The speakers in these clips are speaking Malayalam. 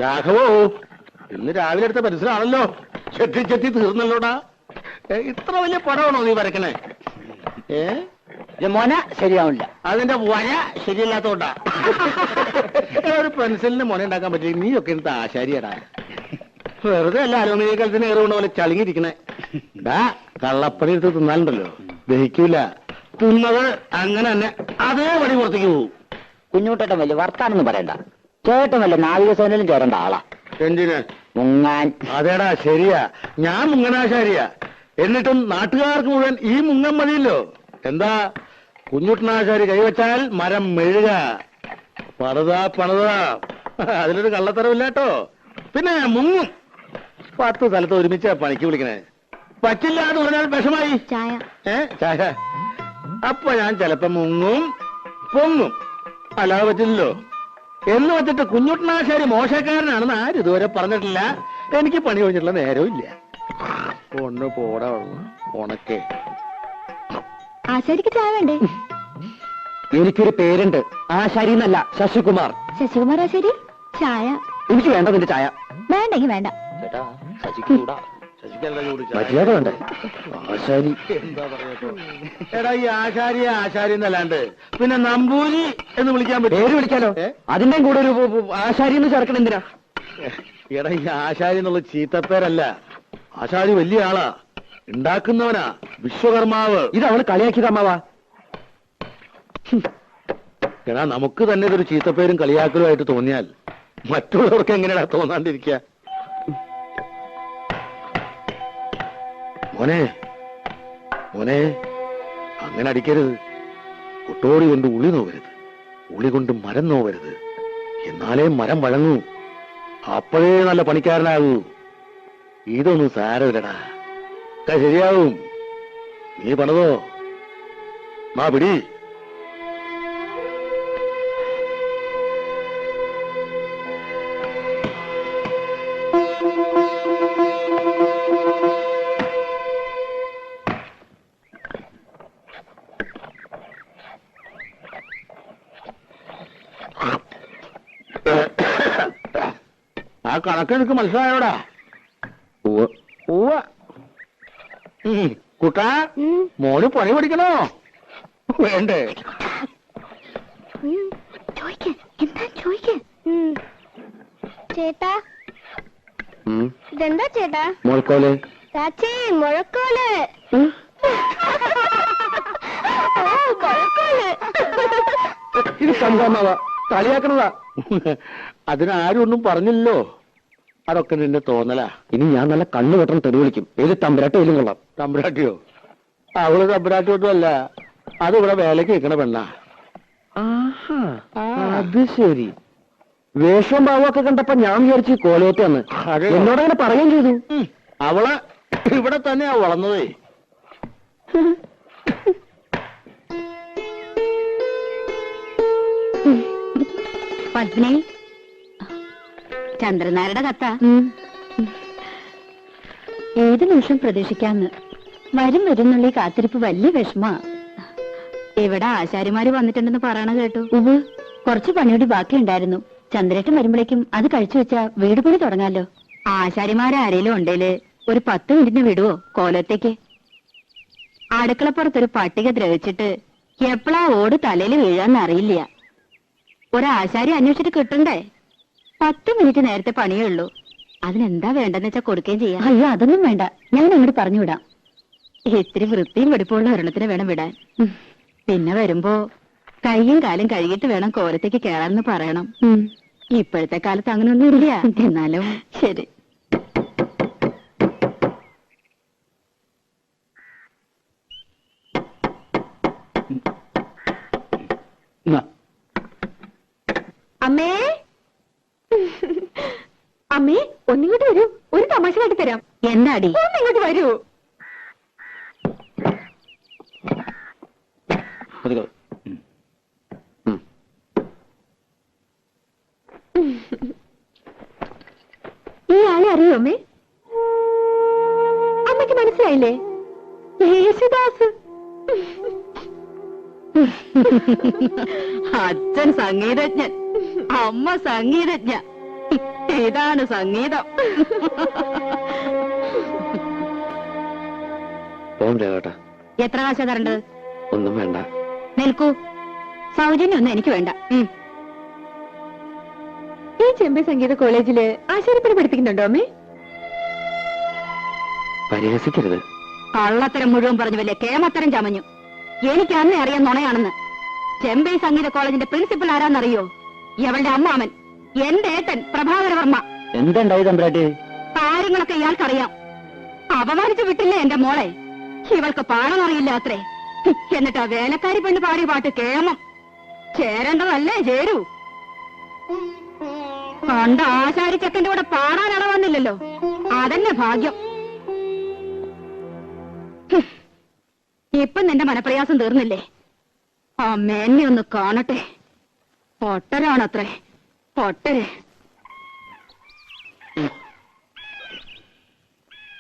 രാഘവോ, ഇന്ന് രാവിലെ എടുത്ത പരിസരമാണല്ലോ. ചെത്തി ചെത്തി തീർന്നല്ലോടാ. ഇത്ര വലിയ പടമാണോ നീ വരക്കണേ? മോന ശരിയാവില്ല. അതിന്റെ വര ശരിയല്ലാത്തോണ്ടാ. ഒരു പെൻസിലിന് മുന ഉണ്ടാക്കാൻ പറ്റില്ല. നീയൊക്കെ എടുത്ത ആശാരിയടാ. വെറുതെ അല്ല അലുമിനിയ കലത്തിന് ഏറുകൊണ്ട് പോലെ ചളിങ്ങിരിക്കണേ. കള്ളപ്പടി എടുത്ത് തിന്നാലുണ്ടല്ലോ, ദഹിക്കൂല. തിന്നത് അങ്ങനെ തന്നെ അതേ പടി പുറത്തേക്ക് പോവും. കുഞ്ഞുട്ടേട്ടൻ വലിയ വർത്താനൊന്നും പറയണ്ട. ചേട്ടൻ വല്ല നാവികസേനയിലും ചേരേണ്ട ആളാ. എന്തിന്? മുങ്ങാൻ. അതേടാ, ശരിയാ. ഞാൻ മുങ്ങനാശാരിയാ. എന്നിട്ടും നാട്ടുകാർക്ക് മുഴുവൻ ഈ മുങ്ങൻ മതിയല്ലോ. എന്താ, കുഞ്ഞുട്ടനാശാരി കൈവച്ചാൽ മരം മെഴുക. പണിതാ. അതിലൊരു കള്ളത്തരമില്ലാട്ടോ. പിന്നെ മുങ്ങും. 10 സ്ഥലത്ത് ഒരുമിച്ച് പണിക്ക് വിളിക്കണേ. പറ്റില്ല എന്ന് പറഞ്ഞാൽ വിഷമായി. ചായ. അപ്പൊ ഞാൻ ചിലപ്പോ മുങ്ങും പൊങ്ങും. അല്ലാതെ പറ്റില്ലല്ലോ. എന്ന് വെച്ചിട്ട് കുഞ്ഞുട്ടനാശാരി മോശക്കാരനാണെന്ന് ആരും ഇതുവരെ പറഞ്ഞിട്ടില്ല. എനിക്ക് പണി കഴിഞ്ഞിട്ടുള്ള നേരവും ഇല്ല. ഒന്ന് പോടാ ഉണക്കേ. ആശാരിക്ക് ചായ വേണ്ടേ? എനിക്കൊരു പേരുണ്ട്. ആശാരി എന്നല്ല, ശശികുമാർ. ശശികുമാർ ആശാരി, ചായ. എനിക്ക് വേണ്ട നിന്റെ ചായ. വേണ്ടെങ്കിൽ വേണ്ട. മര്യാദ വേണ്ട. ആശാരി എന്താ പറയട്ടോ. എടാ, ഈ ആശാരി എന്നല്ലാണ്ട് പിന്നെ നമ്പൂരി എന്ന് വിളിക്കാൻ പറ്റും? പേര് വിളിക്കാലോ. അതിന്റെയും കൂടെ ഒരു ആശാരി എന്ന് ചേർക്കണം. എന്തിനാ? എടാ, ഈ ആശാരി എന്നുള്ള ചീത്തപ്പേരല്ല. ആശാരി വലിയ ആളാ, ഉണ്ടാക്കുന്നവനാ, വിശ്വകർമാവ്. ഇത് അവള് കളിയാക്കിയത് അമ്മാവാ. എടാ, നമുക്ക് തന്നെ ഇതൊരു ചീത്തപ്പേരും കളിയാക്കലുമായിട്ട് തോന്നിയാൽ മറ്റുള്ളവർക്ക് എങ്ങനെയാ തോന്നാണ്ടിരിക്കുക? മോനെ, അങ്ങനെ അടിക്കരുത്. ഒട്ടോടി കൊണ്ട് ഉളി നോവരുത്, ഉളി കൊണ്ട് മരം നോവരുത്. എന്നാലേ മരം വഴങ്ങൂ. അപ്പോഴേ നല്ല പണിക്കാരനാകൂ. ഇതൊന്നും സാരമില്ലടാ, ശരിയാവും. നീ പണിതോ. മാ പിടി. ആ കണക്ക് എനിക്ക് മനസ്സിലായോടാ? കുട്ടാ, മോന് പണി പഠിക്കണോ വേണ്ടേ? ചേട്ടാ, ഇതെന്താ ചേട്ടാ? മുഴക്കോല്. ചാച്ചി, മുഴക്കോല്. ഇത് സംഭവമാവാ, കളിയാക്കണതാ. അതിനാരും ഒന്നും പറഞ്ഞില്ലല്ലോ. അതൊക്കെ നിന്റെ തോന്നലാ. ഇനി ഞാൻ നല്ല കണ്ണു കെട്ടണം തെറി വിളിക്കും. ഏത് തമ്പുരാട്ടോ ഇല്ലും കൊള്ളാം. തമ്പുരാട്ടിയോ? അവള് തമ്പുരാട്ടിയൊന്നും അല്ല, അതിവിടെ വേലക്ക് വെക്കണ പെണ്ണാ. അത് ശരി. വേഷവും ഭാവമൊക്കെ കണ്ടപ്പോ ഞാൻ വിചാരിച്ചു കോലയറ്റാന്ന്. എന്നോടങ്ങനെ പറയുകയും ചെയ്തു. അവള് ഇവിടെ തന്നെയാ വളർന്നതേ. പത്മിനി, ചന്ദ്രനാരുടെ കത്ത. ഏത് നിമിഷം പ്രതീക്ഷിക്കാന്ന്. വരുന്നുള്ള കാത്തിരിപ്പ് വലിയ വിഷമാ. ഇവിടെ ആശാരിമാര് വന്നിട്ടുണ്ടെന്ന് പറയണ കേട്ടു. കുറച്ച് പണിയോടി ബാക്കിയുണ്ടായിരുന്നു. ചന്ദ്രേട്ടൻ വരുമ്പോഴേക്കും അത് കഴിച്ചു വെച്ചാ വീട് പണി തുടങ്ങാലോ. ആശാരിമാരാരേലും ഉണ്ടേല് ഒരു 10 മിനിറ്റിന് വിടുവോ കോലത്തേക്ക്? അടുക്കളപ്പുറത്തൊരു പട്ടിക ദ്രവിച്ചിട്ട് എപ്പോഴാ ഓട് തലയിൽ വീഴാന്ന് അറിയില്ല. ഒരാശാരി അന്വേഷിച്ചിട്ട് കിട്ടണ്ടേ? 10 മിനിറ്റ് നേരത്തെ പണിയേ ഉള്ളൂ. അതിനെന്താ വേണ്ടെന്ന് വെച്ചാ കൊടുക്കുകയും ചെയ്യാം. അയ്യോ, അതൊന്നും വേണ്ട, ഞാൻ അങ്ങോട്ട് പറഞ്ഞു വിടാം. ഇത്തിരി വൃത്തിയും വെടിപ്പുള്ള ഒരെണ്ണത്തിന് വേണം വിടാൻ. പിന്നെ വരുമ്പോ കൈയും കാലും കഴുകിയിട്ട് വേണം കോലത്തേക്ക് കേറാമെന്ന് പറയണം. ഇപ്പോഴത്തെ കാലത്ത് അങ്ങനെയൊന്നും ഇല്ല. എന്നാലും ശരി. അമ്മേ, അമ്മേ, ഒന്നിങ്ങോട്ട് വരൂ. ഒരു തമാശ കാട്ടി തരാം. എന്താടി? ഒന്നിങ്ങോട്ട് വരൂ. ഈ ആളെ അറിയോ അമ്മേ? അമ്മയ്ക്ക് മനസ്സിലായില്ലേ? യേശുദാസ്. അച്ഛൻ സംഗീതജ്ഞൻ, അമ്മ സംഗീതജ്ഞ. ഇതാണ് സംഗീതം. കേട്ടാ എത്ര കാശാ തരേണ്ടത്? ഒന്നും വേണ്ട. നിൽക്കൂ, സൗജന്യൊന്നും എനിക്ക് വേണ്ട. ഈ ചെമ്പൈ സംഗീത കോളേജില് ആശാരിപ്പണി പഠിപ്പിക്കുന്നുണ്ടോ അമ്മേ? പരിഹസിക്കരുത്. കള്ളത്തരം മുഴുവൻ പറഞ്ഞു വല്ലേ കേമത്തരം ചമഞ്ഞു. എനിക്ക് അന്നേ അറിയാൻ നുണയാണെന്ന്. ചെമ്പൈ സംഗീത കോളേജിന്റെ പ്രിൻസിപ്പൽ ആരാന്നറിയോ? ഇവളുടെ അമ്മാമൻ, എന്റെ ഏട്ടൻ പ്രഭാകരവർമ്മ. എന്തുണ്ടായി തമ്പ്രാട്ടി? കാര്യങ്ങളൊക്കെ ഇയാൾക്കറിയാം. അപമാനിച്ചു വിട്ടില്ലേ എന്റെ മോളെ? ഇവൾക്ക് പാടാനറിയില്ല അത്രേ. എന്നിട്ട് ആ വേലക്കാരി പെണ്ണ് പാടിയ പാട്ട് കേമം. ചേരേണ്ടതല്ലേ ചേരൂ. കണ്ട ആശാരി ചെക്കന്റെ കൂടെ പാടാൻ ഇടവന്നില്ലല്ലോ, അതന്നെ ഭാഗ്യം. ഇപ്പൊ നിന്റെ മനപ്രയാസം തീർന്നില്ലേ? ആ മേന്നെ ഒന്ന് കാണട്ടെ. പൊട്ടരാണത്രേ, പൊട്ടര്.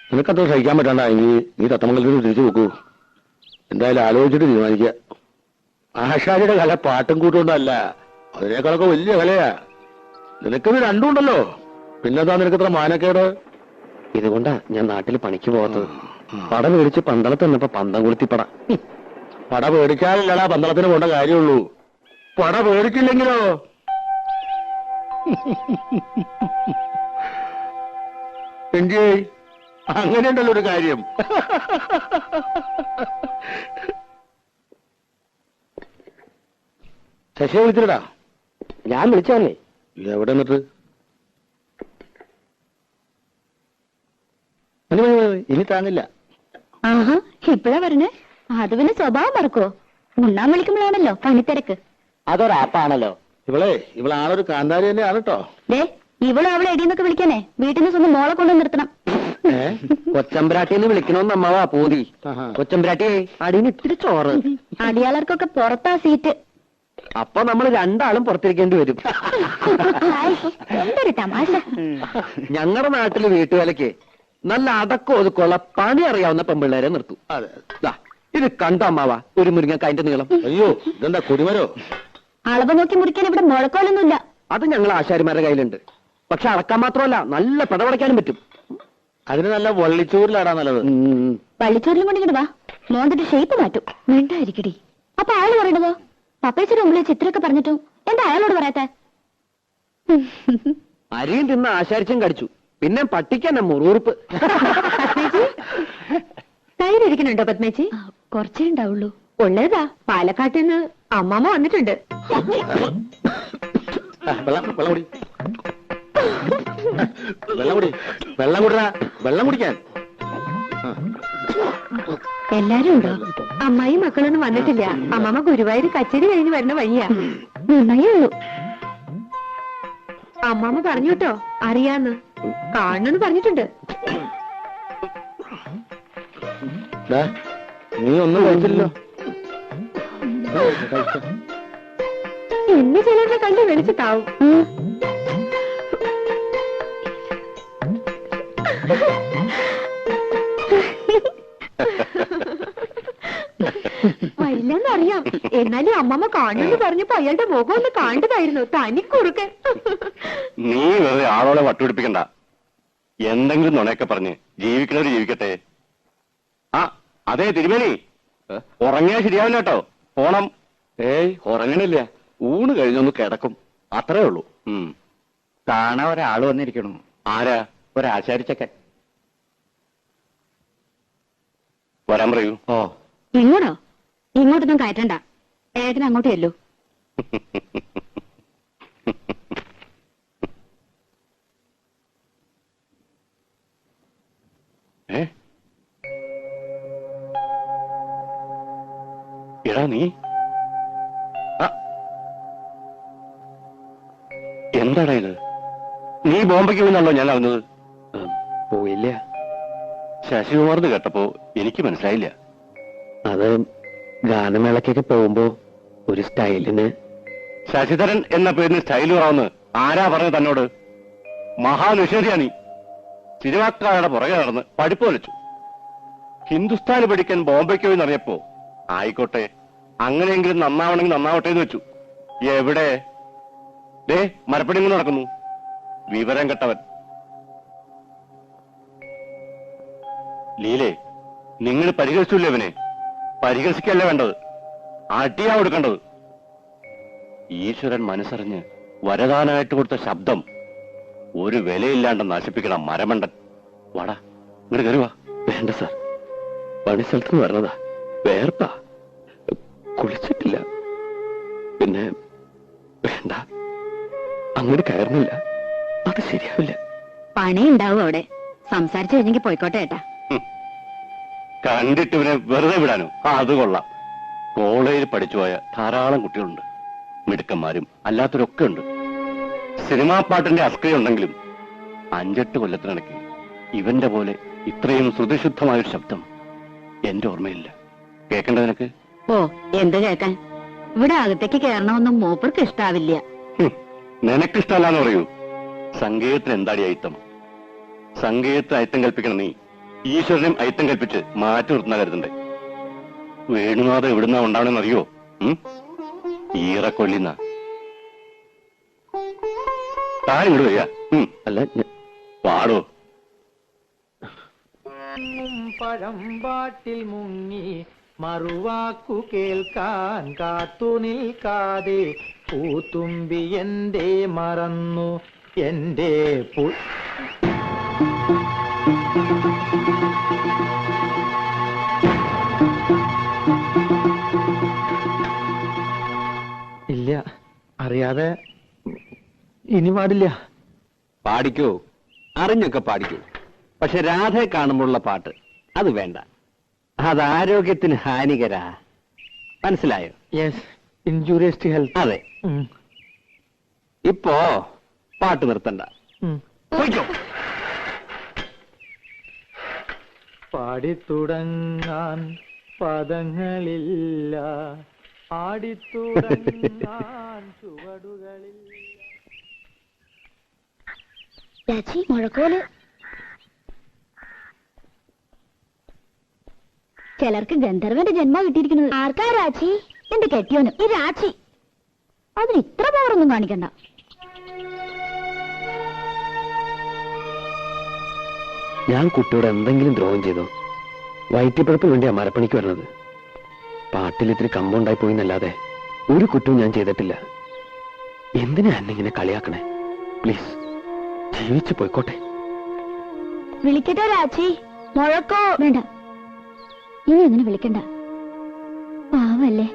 നിനക്കത്ര സഹിക്കാൻ പറ്റണ്ടെങ്കിൽ നീ തത്തമംഗലത്തിന് തിരിച്ചു നോക്കൂ. എന്തായാലും ആലോചിച്ചിട്ട് തീരുമാനിക്കുക. ആശാരിയുടെ കല പാട്ടും കൂട്ടുകൊണ്ടല്ല, അതിനേക്കാളൊക്കെ വലിയ കലയാ. നിനക്കിത് രണ്ടും ഉണ്ടല്ലോ, പിന്നെന്താ നിനക്കത്ര മാനക്കേട്? ഇതുകൊണ്ടാ ഞാൻ നാട്ടിൽ പണിക്ക് പോകാത്തത്. പട മേടിച്ച് പന്തളത്ത് നിന്നപ്പോ പന്തം കൊളുത്തിപ്പട. പട പേടിച്ചാലില്ലടാ പന്തളത്തിന് പോണ്ട കാര്യമുള്ളൂ. പട പേടിച്ചില്ലെങ്കിലോ? എൻജോയ്. അങ്ങനെയുണ്ടല്ലോ ഒരു കാര്യം. ശശിയെ വിളിച്ചിട്ടാ? ഞാൻ വിളിച്ചതല്ലേ. എവിടെ നിന്നിട്ട്? മതി മതി മതി, ഇനി താങ്ങില്ല. ആഹാ, ഇപ്പഴാ പറഞ്ഞേ? അത് പിന്നെ സ്വഭാവം മറക്കോ? ഉണ്ണാൻ വിളിക്കുമ്പോഴാണല്ലോ പണിത്തിരക്ക്. അതൊരാപ്പാണല്ലോ. ഇവളാണൊരു കാന്താരി തന്നെയാണ് കേട്ടോ. ദേ, ഇവളും അവളെ എടിയെന്നൊക്കെ വിളിക്കാനേ വീട്ടിൽ നിന്ന് സ്വന്തം മോളെ കൊണ്ടു നിർത്തണം. കൊച്ചമ്പ്രാട്ടിന്ന് വിളിക്കണമെന്ന് അമ്മാവാ പൂതി. കൊച്ചമ്പ്രാട്ടിയെ അടിയിൽ ഇത്തിരി ചോറ്. അടിയാളർക്കൊക്കെ പുറത്താ സീറ്റ്. അപ്പൊ നമ്മൾ രണ്ടാളും പുറത്തിരിക്കേണ്ടി വരും. എന്തൊരു തമാശ. ഞങ്ങളുടെ നാട്ടില് വീട്ടുവേലയ്ക്ക് നല്ല അടക്കം ഒതുക്കമുള്ള പണി അറിയാവുന്ന പെമ്പിള്ളേരെ നിർത്തും. ഇത് കണ്ട അമ്മാവാ ഒരു മുരിങ്ങക്കായന്റെ നീളം. അയ്യോ, ഇതെന്താ കൊടിമരോ? അളവ് നോക്കി മുറിക്കാൻ ഇവിടെ മുഴക്കോലൊന്നുമില്ല. അത് ഞങ്ങൾ ആശാരിമാരുടെ കയ്യിലുണ്ട്. പക്ഷെ അളക്കാൻ മാത്രമല്ല, നല്ല പടപടയ്ക്കാനും പറ്റും. അതിന് നല്ല വള്ളിച്ചോറിലാടാ നല്ലത്. വള്ളിച്ചോറിലും കൊണ്ടിങ്ങോട്ട് വാ, മോന്തിട്ട് ഷേപ്പ് മാറ്റും. മിണ്ടായിരിക്കടി. അപ്പൊ അയാൾ പറയണതോ? പപ്പേച്ചിയുടെ മുമ്പിൽ ചിത്രമൊക്കെ പറഞ്ഞിട്ടും എന്താ അയാളോട് പറയാത്ത? അരിയും തിന്ന് ആശാരിച്ചും കടിച്ചു. പിന്നെ പട്ടിക്കന്നെ മുറുറുപ്പ്. തൈരിക്കുന്നുണ്ടോ പത്മേച്ചി? കുറച്ചേ ഉണ്ടാവുള്ളൂ. ഉള്ളതാ, പാലക്കാട്ടിൽ നിന്ന് അമ്മാമ്മ വന്നിട്ടുണ്ട്. വെള്ളം കുടിക്കാൻ. എല്ലാരും ഉണ്ടോ? അമ്മായി മക്കളൊന്നും വന്നിട്ടില്ല. അമ്മാമ്മ ഗുരുവായൂർ കച്ചേരി കഴിഞ്ഞ് വരുന്ന വഴിയാ. നന്നായേ ഉള്ളൂ. അമ്മാമ്മ പറഞ്ഞു കേട്ടോ, അറിയാന്ന് കാണണെന്ന് പറഞ്ഞിട്ടുണ്ട്. നീ ഒന്നും കഴിച്ചില്ലല്ലോ. എന്നെ ചിലരുടെ കണ്ട് വിളിച്ചിട്ടാവും. വരില്ലെന്നറിയാം, എന്നാലും അമ്മമ്മ കാണുമെന്ന് പറഞ്ഞപ്പോ അയാളുടെ മുഖം ഒന്ന് കാണേണ്ടതായിരുന്നു. തനിക്കുറുക്കൻ. നീ വെറുതെ ആളോടെ വട്ടുപിടിപ്പിക്കണ്ട. എന്തെങ്കിലും നുണയൊക്കെ പറഞ്ഞ് ജീവിക്കണവര് ജീവിക്കട്ടെ. ആ അതെ തിരുമേനി, ഉറങ്ങിയാൽ ശരിയാവില്ല കേട്ടോ. പോണം. ഏയ് ഉറങ്ങണില്ല, ഊണ് കഴിഞ്ഞൊന്ന് കിടക്കും, അത്രേ ഉള്ളൂ. കാണാൻ ഒരാള് വന്നിരിക്കണു. ആരാ? ഒരാശാരിച്ചക്കൻ. വരാൻ പറയൂ. ഓ, ഇങ്ങോട്ടോ? ഇങ്ങോട്ടൊന്നും കയറ്റണ്ട, ഏട്ടന് അങ്ങോട്ട് ചെല്ലൂ. എടാ നീ എന്താടാ ഇത്? നീ ബോംബെക്ക് പോകുന്നാണല്ലോ ഞാൻ അറിഞ്ഞത്. പോയില്ല. ശശികുമാർന്ന് കേട്ടപ്പോ എനിക്ക് മനസ്സിലായില്ല. അത് ഗാനമേളക്കൊക്കെ പോകുമ്പോ ഒരു സ്റ്റൈലിന്. ശശിധരൻ എന്ന പേരിന് സ്റ്റൈൽ കുറവെന്ന് ആരാ പറഞ്ഞത് തന്നോട്? മഹാനിഷേധിയാ നീ. സിനിമാക്കാരുടെ പുറകെ നടന്ന് പഠിപ്പ് വലിച്ചു. ഹിന്ദുസ്ഥാന് പഠിക്കാൻ ബോംബെക്ക് പോയി എന്നറിയപ്പോ ആയിക്കോട്ടെ, അങ്ങനെയെങ്കിലും നന്നാവണമെങ്കിൽ നന്നാവട്ടെ എന്ന് വെച്ചു. എവിടെ? ദേ മരപ്പണി നടക്കുന്നു. വിവരം കെട്ടവൻ. ലീലേ, നിങ്ങൾ പരിഹസിച്ചില്ലേ അവനെ? പരിഹസിക്കല്ല വേണ്ടത്, അടിയാ കൊടുക്കേണ്ടത്. ഈശ്വരൻ മനസ്സറിഞ്ഞ് വരദാനായിട്ട് കൊടുത്ത ശബ്ദം ഒരു വിലയില്ലാണ്ട് നശിപ്പിക്കണം മരമണ്ടൻ. വാടാ, ഇങ്ങോട്ട് കയറുവാ. വേണ്ട സാർ, പണിസ്ഥലത്ത് നിന്ന് പറഞ്ഞതാ, വേർപ്പാ, കുളിച്ചിട്ടില്ല. പിന്നെ വേണ്ട, അങ്ങോട്ട് കയറുന്നില്ല, അത് ശരിയാവില്ല. പണി ഉണ്ടാവും അവിടെ. സംസാരിച്ചു കഴിഞ്ഞെങ്കിൽ പോയിക്കോട്ടെ ഏട്ടാ. കണ്ടിട്ട് ഇവനെ വെറുതെ വിടാനോ? അത് കൊള്ളാം. കോളേജിൽ പഠിച്ചുപോയ ധാരാളം കുട്ടികളുണ്ട്, മിടുക്കന്മാരും അല്ലാത്തവരൊക്കെ ഉണ്ട്. സിനിമാ പാട്ടിന്റെ അസ്ക്രിയുണ്ടെങ്കിലും 5-8 കൊല്ലത്തിനിടയ്ക്ക് ഇവന്റെ പോലെ ഇത്രയും ശ്രുതിശുദ്ധമായൊരു ശബ്ദം എന്റെ ഓർമ്മയില്ല. കേൾക്കണ്ട നിനക്ക്? ഓ, എന്ത് കേൾക്കാൻ? ഇവിടെ അകത്തേക്ക് കയറണമെന്നും മൂപ്പർക്ക് ഇഷ്ടാവില്ല. നിനക്കിഷ്ടമല്ലാന്ന് പറയൂ. സംഗീതത്തിന് എന്താടി അയിത്തം? സംഗീതത്തിന് അയിത്തം കൽപ്പിക്കണം നീ. ഈശ്വരനും അയിത്തം കൽപ്പിച്ച് മാറ്റി നിർത്തുന്ന കരുതണ്ടേ? വേണുനാഥം എവിടുന്നാ ഉണ്ടാവണമെന്ന് അറിയോ? ഈറക്കൊല്ലിന്ന താൻ ഇങ്ങോട്ട് വരിക. അല്ല, പാടോ. പഴമ്പാട്ടിൽ മുങ്ങി മറുവാക്കു കേൾക്കാൻ കാത്തു നിൽക്കാതെ പൂത്തുമ്പി എന്റെ മറന്നു എന്റെ ഇല്ല, അറിയാതെ ഇനി പാടില്ല. പാടിക്കോ, അറിഞ്ഞൊക്കെ പാടിക്കോ. പക്ഷെ രാധയെ കാണുമ്പോഴുള്ള പാട്ട് അത് വേണ്ട, അത് ആരോഗ്യത്തിന് ഹാനികരാ. മനസ്സിലായോ? Yes, injurious to health. അതെ. ഇപ്പോ പാട്ട് നിർത്തണ്ട, പോയിക്കോ. പാടിത്തുടങ്ങാൻ പദങ്ങളില്ല, ആടിത്തുടങ്ങാൻ ചുവടുകളില്ല. രാജി, മുഴക്കോല്. ചിലർക്ക് ഗന്ധർവന്റെ ജന്മ കിട്ടിയിരിക്കുന്നത്. ആർക്കാ രാച്ചി? എന്റെ കെട്ടിയോന്. ഈ രാച്ചി അതിന് ഇത്ര പവറൊന്നും കാണിക്കണ്ട. ഞാൻ കുട്ടിയോട് എന്തെങ്കിലും ദ്രോഹം ചെയ്തോ? വയറ്റിപ്പഴപ്പിന് വേണ്ടിയാ മരപ്പണിക്ക് വരുന്നത്. പാട്ടിൽ ഇത്തിരി കമ്പൗണ്ടായി പോയി എന്നല്ലാതെ ഒരു കുറ്റവും ഞാൻ ചെയ്തിട്ടില്ല. എന്തിനാ എന്നെങ്ങനെ കളിയാക്കണേ? പ്ലീസ്, ജീവിച്ചു പോയിക്കോട്ടെ. വിളിക്കട്ടെ രാച്ചി? മുഴക്കോ? വേണ്ട, ഇനി അങ്ങനെ വിളിക്കണ്ട, പാവല്ലേ.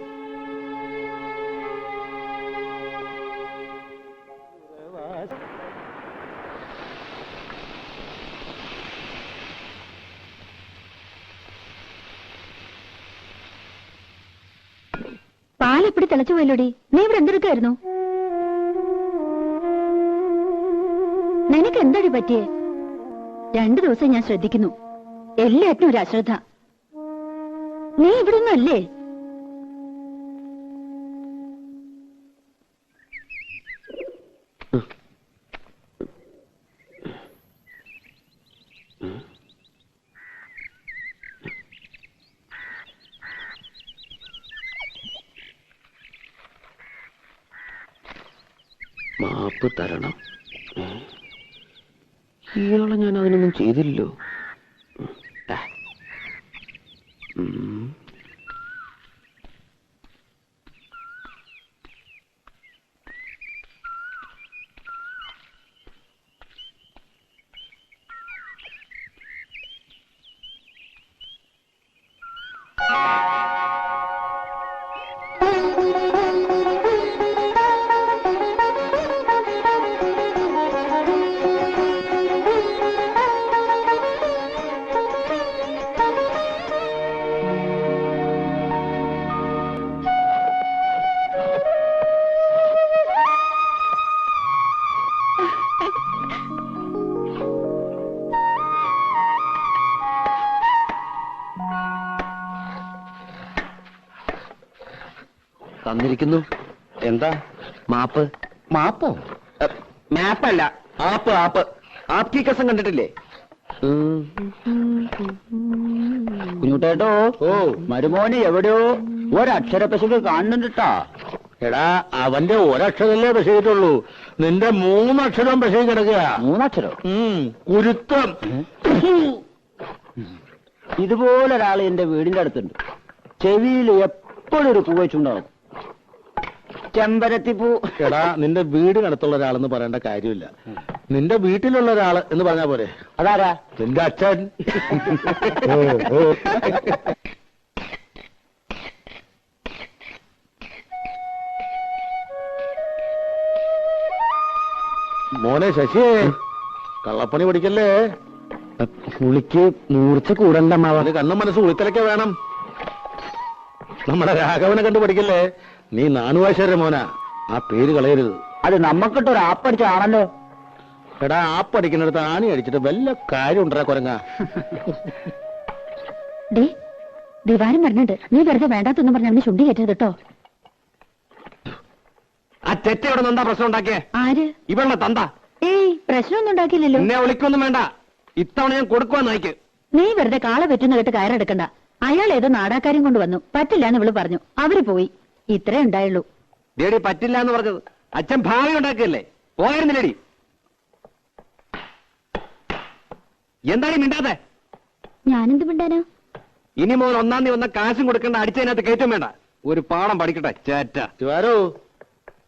പാലെപ്പടി തിളച്ചു പോയല്ലോടി. നീ ഇവിടെ എന്തെടുക്കായിരുന്നു? നിനക്ക് എന്താടി പറ്റിയേ? 2 ദിവസം ഞാൻ ശ്രദ്ധിക്കുന്നു, എല്ലാറ്റിനും ഒരു അശ്രദ്ധ. നീ ഇവിടെ ഒന്നും അല്ലേ? മാപ്പ് തരണം. ഇയാളെ ഞാൻ അതിനൊന്നും ചെയ്തില്ലല്ലോ. തന്നിരിക്കുന്നു. എന്താ? മാപ്പ്. മാപ്പോ? മാപ്പല്ല, ആപ്പ്. ആപ്പ് ആപ്കി കസം കണ്ടിട്ടില്ലേ? കുഞ്ഞുട്ടേട്ടോ, ഓ മരുമോന് എവിടെയോ ഒരക്ഷരപ്പശക്ക് കാണുന്നുണ്ടാ. എടാ അവന്റെ ഒരക്ഷരല്ലേ പക്ഷേ ചെയ്തിട്ടുള്ളൂ, നിന്റെ 3 അക്ഷരം പക്ഷേ കിടക്കുക. 3 അക്ഷരം? കുരുത്തം. ഇതുപോലൊരാൾ എന്റെ വീടിന്റെ അടുത്തുണ്ട്. ചെവിയിൽ എപ്പോഴും ഒരു പൂ വെച്ചുണ്ടാവും, ചെമ്പരത്തിപ്പൂ. എടാ നിന്റെ വീടിനടുത്തുള്ള ഒരാളെന്ന് പറയേണ്ട കാര്യമില്ല, നിന്റെ വീട്ടിലുള്ള ഒരാള് എന്ന് പറഞ്ഞാ പോരെ. അതാരാ? നിന്റെ അച്ഛൻ. മോനെ ശശിയെ, കള്ളപ്പണി പഠിക്കല്ലേ. പുളിക്ക് മൂർച്ച കൂടണ്ട അമ്മാവ. അവന് കണ്ണും മനസ്സ് ഉളിത്തലൊക്കെ വേണം. നമ്മുടെ രാഘവനെ കണ്ടു പഠിക്കല്ലേ. നീ നാണുവാശ്വര മോനാ, ആ പേര് കളയരുത്. അത് നമ്മക്കിട്ടൊരു ആപ്പടിച്ചാണല്ലോ. എടാ ആപ്പടിക്കുന്നിടത്ത് ആണി അടിച്ചിട്ട് വല്ല കാര്യം ഉണ്ടാ കുരങ്ങ. ഡേ ദിവാരം പറഞ്ഞിട്ട് നീ വെറുതെ വേണ്ടാത്തൊന്നും പറഞ്ഞ അവന് ചുണ്ടി കയറ്റരുത് കേട്ടോ. ആ തെറ്റയോടെ എന്താ പ്രശ്നം ഉണ്ടാക്കിയേ? ആര്? ഇവളുടെ തന്ത. ഏയ് പ്രശ്നമൊന്നും ഉണ്ടാക്കിയില്ലല്ലോ. എന്നെ വിളിക്കൊന്നും വേണ്ട, ഇത്തവണ ഞാൻ കൊടുക്കുവാൻ നായിക്ക്. നീ വെറുതെ കാള പറ്റുന്ന കേട്ട് കയറെടുക്കണ്ട. അയാൾ ഏതോ നാടാക്കാരും കൊണ്ട് വന്നു, പറ്റില്ല എന്ന് ഇവള് പറഞ്ഞു, അവര് പോയി. ഇത്രേ ഉണ്ടായുള്ളൂ. ഡേഡി പറ്റില്ല എന്ന് പറഞ്ഞത് അച്ഛൻ ഭാവി ഉണ്ടാക്കിയല്ലേ, പോയിരുന്നില്ലേടി? എന്തായാലും മിണ്ടാതെ. ഞാനെന്ത് മിണ്ടാനോ? ഇനി മോൻ 1-ാം തീയതി വന്ന കാശും കൊടുക്കേണ്ട, അടിച്ചതിനകത്ത് കയറ്റം വേണ്ട. ഒരു പാഠം പഠിക്കട്ടെ ചേറ്റ. ശിവാരോ,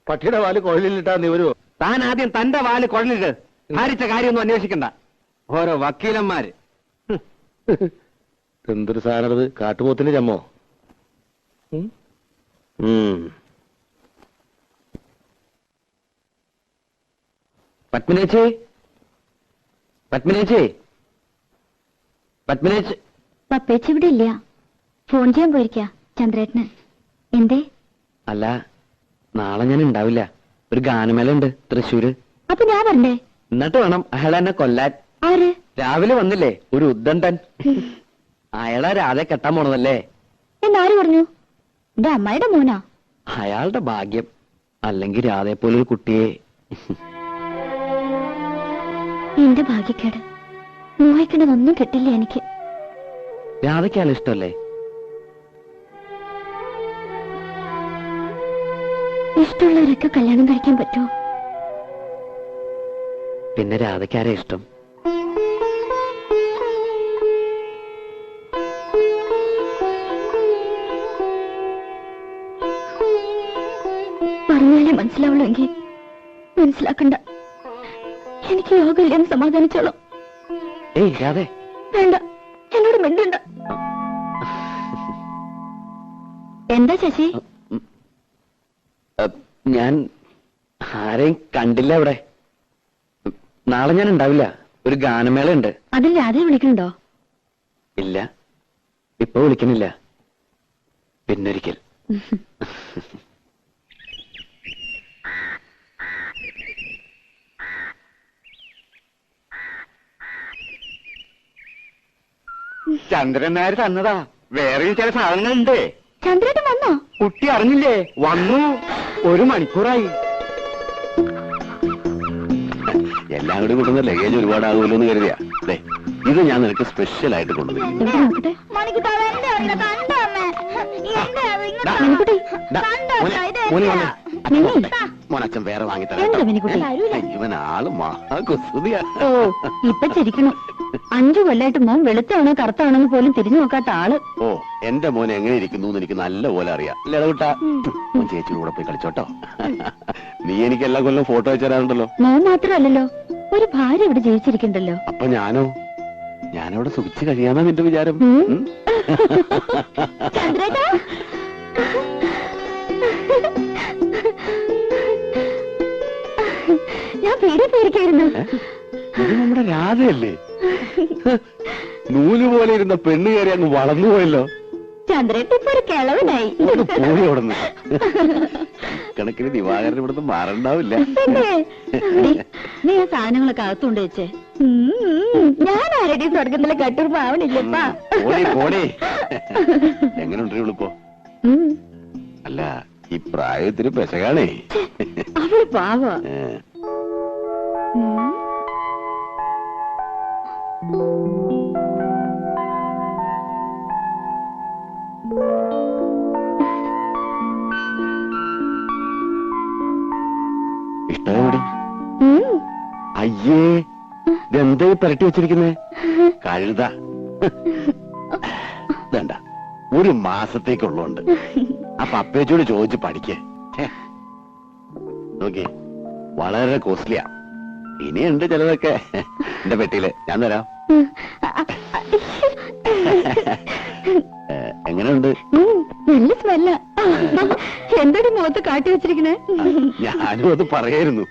പട്ടിയുടെ വാല് കുഴലിലിട്ടാ നീ വരുവോ? താൻ ആദ്യം തന്റെ വാല് കുഴലിട്ട് ഭാരിച്ച കാര്യമൊന്നും അന്വേഷിക്കണ്ട. ഓരോ വക്കീലന്മാര്. എന്തൊരു സാധനത്, കാട്ടുപോത്തിന്റെ ചമ്മോ. പത്മിനേച്ചി, പത്മിനേച്ചി, പത്മിനേച്ചി. പപ്പേച്ചി ഇവിടെ ഇല്ല, ഫോൺ ചെയ്യാൻ പോയിരിക്ക ചന്ദ്രേട്ടന്. എന്തേ? അല്ല, നാളെ ഞാൻ ഉണ്ടാവില്ല. ഒരു ഗാനമേള ഉണ്ട് തൃശ്ശൂര്. അപ്പൊ ഞാൻ വരണ്ടേ? എന്നിട്ട് വേണം അയാൾ എന്നെ കൊല്ലാൻ. ആര്? രാവിലെ വന്നില്ലേ ഒരു ഉദ്ദണ്ടൻ, അയാളെ രാധെ കെട്ടാൻ പോണതല്ലേ. എന്നാര് പറഞ്ഞു? എന്റെ അമ്മായിയുടെ മോനാ. അയാളുടെ ഭാഗ്യം, അല്ലെങ്കിൽ രാധയെ പോലൊരു കുട്ടിയെ. എന്റെ ഭാഗ്യക്കേട്, മോഹിക്കണതൊന്നും കിട്ടില്ല എനിക്ക്. രാധയ്ക്ക് അയാൾ ഇഷ്ടമല്ലേ? ഇഷ്ടമുള്ളവരൊക്കെ കല്യാണം കഴിക്കാൻ പറ്റുമോ? പിന്നെ രാധയ്ക്ക് ആരെ ഇഷ്ടം? പറഞ്ഞാലേ മനസ്സിലാവുള്ളൂ എങ്കിൽ മനസ്സിലാക്കണ്ട. എനിക്ക് യോഗമില്ലെന്ന് സമാധാനിച്ചോളാം. ഏയ് രാധേ, വേണ്ട, എന്നോട് മിണ്ടണ്ട. എന്താ ശശി? ഞാൻ ആരെയും കണ്ടില്ല ഇവിടെ. നാളെ ഞാൻ ഉണ്ടാവില്ല, ഒരു ഗാനമേള ഉണ്ട്. അതിൽ രാധയെ വിളിക്കണുണ്ടോ? ഇല്ല, ഇപ്പൊ വിളിക്കണില്ല, പിന്നൊരിക്കൽ. ചന്ദ്രൻ നായർ തന്നതാ, വേറെയും ചില സാധനങ്ങളുണ്ട്. ചന്ദ്രേട്ടൻ വന്നോ? കുട്ടി അറിഞ്ഞില്ലേ? വന്നു, 1 മണിക്കൂറായി. എല്ലാം കൂടി കൊണ്ടുവന്ന ലഗേജ് ഒരുപാടാകുമല്ലോ എന്ന് കരുതിയാ. ഇത് ഞാൻ നിനക്ക് സ്പെഷ്യൽ ആയിട്ട് കൊണ്ടുവരും. എവിടെ നോക്കട്ടെ. മോനച്ഛൻ വേറെ എന്താ മിനിക്കുട്ടി? വാങ്ങിത്തരാം. ഇവനാള് മഹാകുസുതിയാ. ഓ, ഇപ്പൊ ചിരിക്കണു. 5 കൊല്ലായിട്ട് മോൻ വെളുത്താണോ കറുത്താണോന്ന് പോലും തിരിഞ്ഞു നോക്കാത്ത ആള്. ഓ, എന്റെ മോൻ എങ്ങനെ ഇരിക്കുന്നു എന്ന് എനിക്ക് നല്ല പോലെ അറിയാം. ലതകുട്ടാ, മോൻ ചേച്ചിയുടെ കൂടെ പോയി കളിച്ചോട്ടോ. നീ എനിക്ക് എല്ലാ കൊല്ലം ഫോട്ടോ വെച്ച് തരാറുണ്ടല്ലോ. മോൻ മാത്രമല്ലല്ലോ, ഒരു ഭാര്യ ഇവിടെ ജീവിച്ചിരിക്കണ്ടല്ലോ. അപ്പൊ ഞാനവിടെ സുഖിച്ച് കഴിയാന്നാ നിന്റെ വിചാരം? ചന്ദ്രേട്ടാ, ഞാൻ പേടി പേടിക്കായിരുന്നു. ഇത് നമ്മുടെ രാധയല്ലേ? നൂല് പോലെ ഇരുന്ന പെണ്ണ് കയറി അങ്ങ് വളർന്നു പോയല്ലോ. ചന്ദ്രേട്ടൻ ഇപ്പൊ ഒരു കിളവനായി. പോയി അവിടുന്ന്. കണക്കിന് ദിവാകരൻ ഇവിടുന്ന് മാറണ്ടാവില്ല. നീ ആ സാധനങ്ങളൊക്കെ അകത്തുകൊണ്ട് വെച്ചേ. ഞാൻ ആരുടെയും സ്വർഗത്തിലെ കട്ടൂർപ്പ് ആവണില്ലപ്പാ. എങ്ങനെയുണ്ട് ഇവളിപ്പോ? അല്ല, ഈ പ്രായത്തിന് പെശകാണേ. അവള് പാവ. അയ്യേ ഇതെന്താ ഈ പുരട്ടി വെച്ചിരിക്കുന്നേ? കഴുത. വേണ്ട, ഒരു മാസത്തേക്കുള്ളതുണ്ട്. അപ്പൊ അപ്പേച്ചോട് ചോദിച്ച് പഠിക്കേ. നോക്കി, വളരെ കോസ്റ്റ്ലിയാ. ഇനിയുണ്ട് ചിലതൊക്കെ എന്റെ പെട്ടിയില്, ഞാൻ തരാം. എങ്ങനെയുണ്ട്? നല്ല സ്മെല്ല. എന്തൊരു മുഖത്ത് കാട്ടി വെച്ചിരിക്കണേ? ഞാനും അത് പറയായിരുന്നു.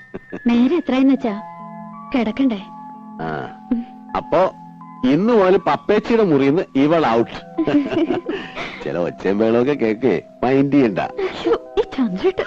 നേരെ എത്രയെന്ന് വെച്ചാ കിടക്കണ്ടേ? ആ, അപ്പോ ഇന്ന് മുതൽ പപ്പേച്ചിയുടെ മുറിന്ന് ഇവൾ ഔട്ട്. ചില ഒച്ചയും വേളമൊക്കെ കേക്ക് മൈൻഡ് ചെയ്യണ്ട. ഈ ചന്ദ്രട്ട്